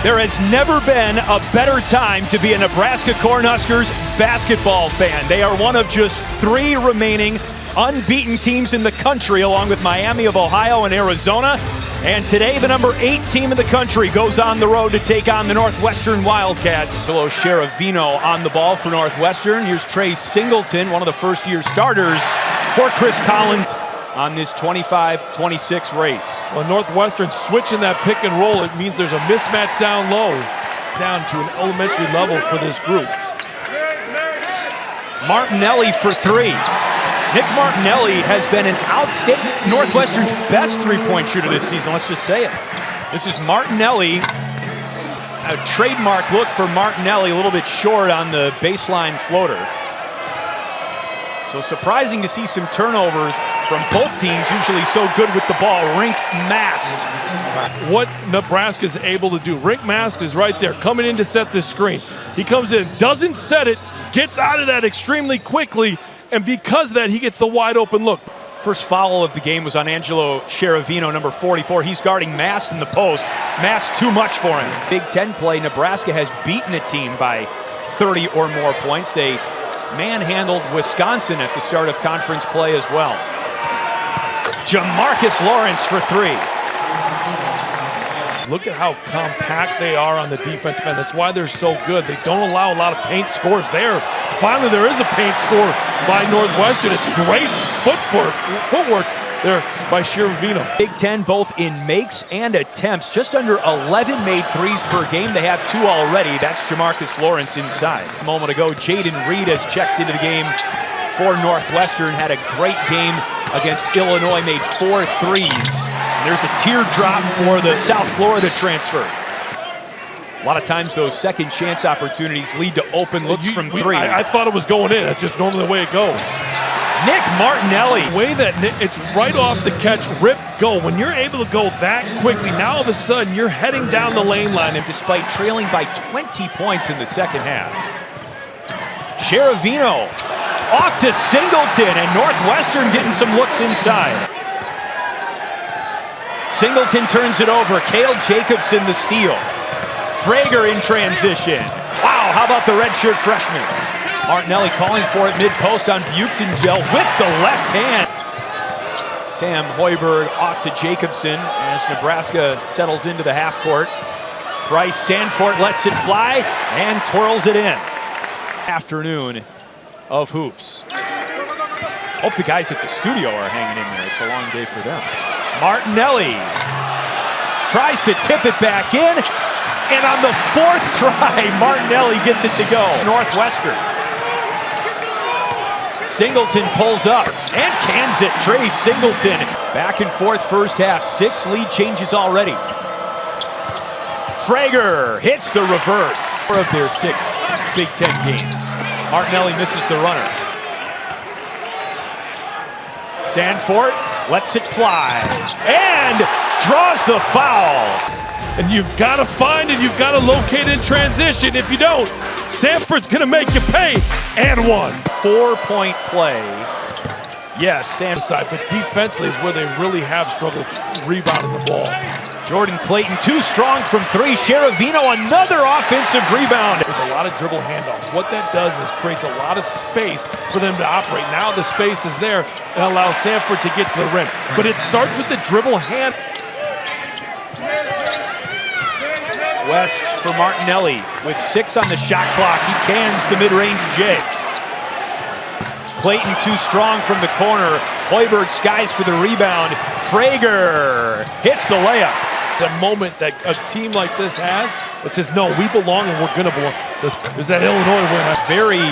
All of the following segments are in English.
There has never been a better time to be a Nebraska Cornhuskers basketball fan. They are one of just 3 remaining unbeaten teams in the country, along with Miami of Ohio and Arizona. And today, the number 8 team in the country goes on the road to take on the Northwestern Wildcats. Hello, Sheravino on the ball for Northwestern. Here's Trey Singleton, one of the first-year starters for Chris Collins on this 25-26 race. Well, Northwestern switching that pick and roll, it means there's a mismatch down low, down to an elementary level for this group. Martinelli for 3. Nick Martinelli has been an outstanding Northwestern's best three-point shooter this season, let's just say it. This is Martinelli, a trademark look for Martinelli, a little bit short on the baseline floater. So surprising to see some turnovers from both teams, usually so good with the ball. Rink masked. What Nebraska's able to do, Rink masked is right there, coming in to set this screen. He comes in, doesn't set it, gets out of that extremely quickly, and because of that, he gets the wide open look. First foul of the game was on Angelo Sheravino, number 44. He's guarding Mast in the post. Mast too much for him. Big Ten play, Nebraska has beaten a team by 30 or more points. They manhandled Wisconsin at the start of conference play as well. Jamarcus Lawrence for 3. Look at how compact they are on the defense, man. That's why they're so good. They don't allow a lot of paint scores there. Finally, there is a paint score by Northwestern. It's great footwork there by Sheravino. Big Ten both in makes and attempts. Just under 11 made threes per game. They have 2 already. That's Jamarcus Lawrence inside. A moment ago, Jaden Reed has checked into the game for Northwestern. Had a great game against Illinois, made 4 threes. And there's a teardrop for the South Florida transfer. A lot of times those second chance opportunities lead to open looks from 3. I thought it was going in. That's just normally the way it goes. Nick Martinelli. The way that it's right off the catch, rip, go. When you're able to go that quickly, now all of a sudden you're heading down the lane line. And despite trailing by 20 points in the second half. Sheravino off to Singleton, and Northwestern getting some looks inside. Singleton turns it over. Cale Jacobson the steal. Frager in transition. Wow, how about the redshirt freshman? Martinelli calling for it mid-post on Buchtengel with the left hand. Sam Hoiberg off to Jacobson as Nebraska settles into the half court. Bryce Sanford lets it fly and twirls it in. Afternoon of hoops. Hope the guys at the studio are hanging in there. It's a long day for them. Martinelli tries to tip it back in, and on the 4th try, Martinelli gets it to go. Northwestern. Singleton pulls up and cans it. Trey Singleton. Back and forth first half. 6 lead changes already. Frager hits the reverse. 4 of their 6 Big Ten games. Martinelli misses the runner. Sanford lets it fly and draws the foul. And you've got to find it, you've got to locate it in transition. If you don't, Sanford's going to make you pay. And 1. 4-point play. Yes, Sanford. But defensively is where they really have struggled rebounding the ball. Jordan Clayton too strong from 3. Sheravino another offensive rebound. With a lot of dribble handoffs. What that does is creates a lot of space for them to operate. Now the space is there and allows Sanford to get to the rim. But it starts with the dribble hand. West for Martinelli with 6 on the shot clock. He cans the mid-range J. Clayton too strong from the corner. Hoiberg skies for the rebound. Frager hits the layup. The moment that a team like this has that says, no, we belong and we're going to belong. There's that Illinois win. Very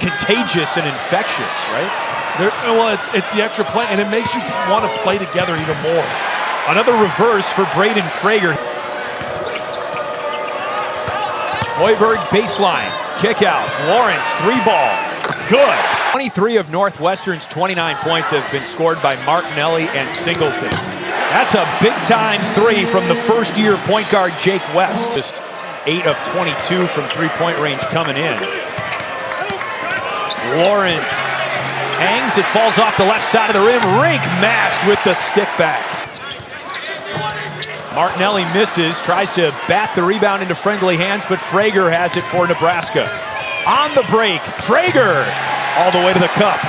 contagious and infectious, right? Well, it's the extra play, and it makes you want to play together even more. Another reverse for Braden Frager. Hoiberg baseline, kick out. Lawrence, 3-ball, good. 23 of Northwestern's 29 points have been scored by Martinelli and Singleton. That's a big-time 3 from the first-year point guard Jake West. Just 8 of 22 from 3-point range coming in. Lawrence hangs, it falls off the left side of the rim. Rink masked with the stick back. Martinelli misses, tries to bat the rebound into friendly hands, but Frager has it for Nebraska. On the break, Frager all the way to the cup.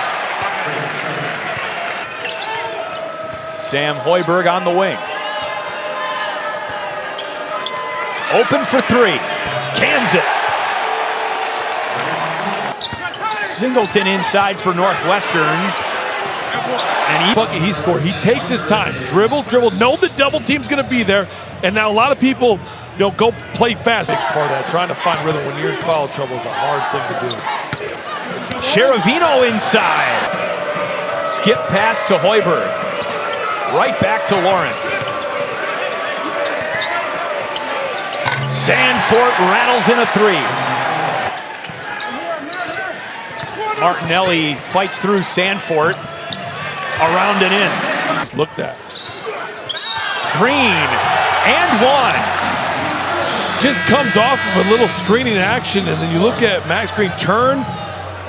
Sam Hoiberg on the wing. Open for three, cans it. Singleton inside for Northwestern. And he scored. He takes his time. Dribble, know the double team's going to be there. And now a lot of people, go play fast. Big part of that, trying to find rhythm when you're in foul trouble is a hard thing to do. Cheravino inside. Skip pass to Hoiberg. Right back to Lawrence. Sandfort rattles in a three. Martinelli fights through Sandfort. Around and in. Just looked at. Green and one. Just comes off of a little screening action, and then you look at Max Green turn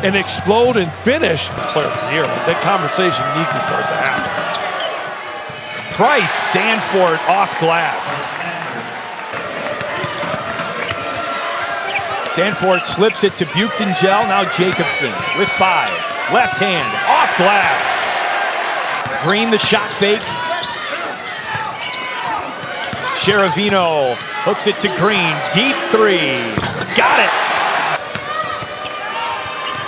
and explode and finish. Player of the year, but that conversation needs to start to happen. Price, Sandfort off glass. Sandfort slips it to Buchtengel, now Jacobson with 5. Left hand, off glass. Green the shot fake. Cheravino hooks it to Green, deep three. Got it!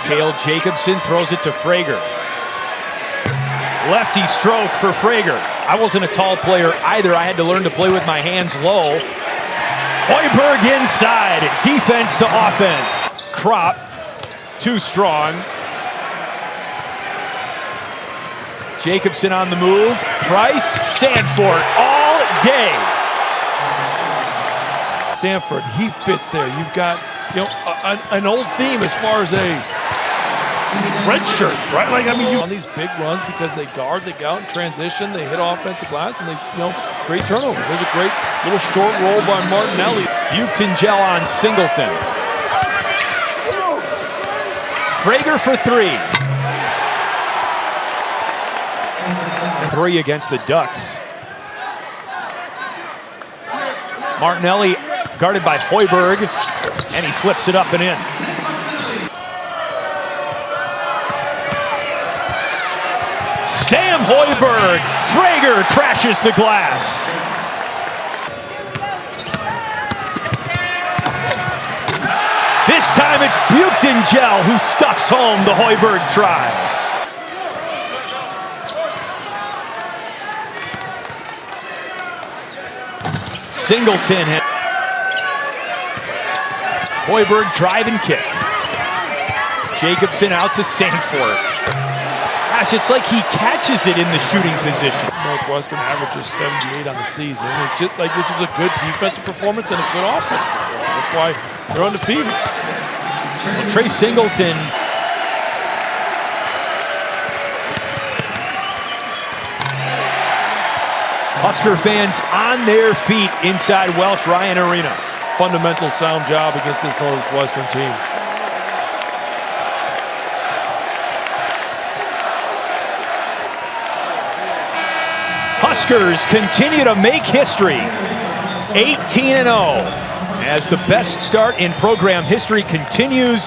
Cale Jacobson throws it to Frager. Lefty stroke for Frager. I wasn't a tall player either. I had to learn to play with my hands low. Hoiberg inside, defense to offense. Crop, too strong. Jacobson on the move. Price, Sandfort all day. Sandfort, he fits there. You've got an old theme as far as a red shirt, right? You on these big runs because they guard, they go out in transition, they hit offensive glass, and they great turnovers. There's a great little short roll by Martinelli. Buchtengel on Singleton. Frager for 3. 3 against the Ducks. Martinelli guarded by Hoiberg, and he flips it up and in. Sam Hoiberg, Frager crashes the glass. This time it's Buchtengel who stuffs home the Hoiberg try. Singleton hit. Hoiberg drive and kick. Jacobson out to Sandfort. Gosh, it's like he catches it in the shooting position. Northwestern averages 78 on the season. It's just like this was a good defensive performance and a good offensive performance. That's why they're undefeated. Well, Trey Singleton. Husker fans on their feet inside Welsh Ryan Arena. Fundamental sound job against this Northwestern team. Huskers continue to make history. 18-0 as the best start in program history continues.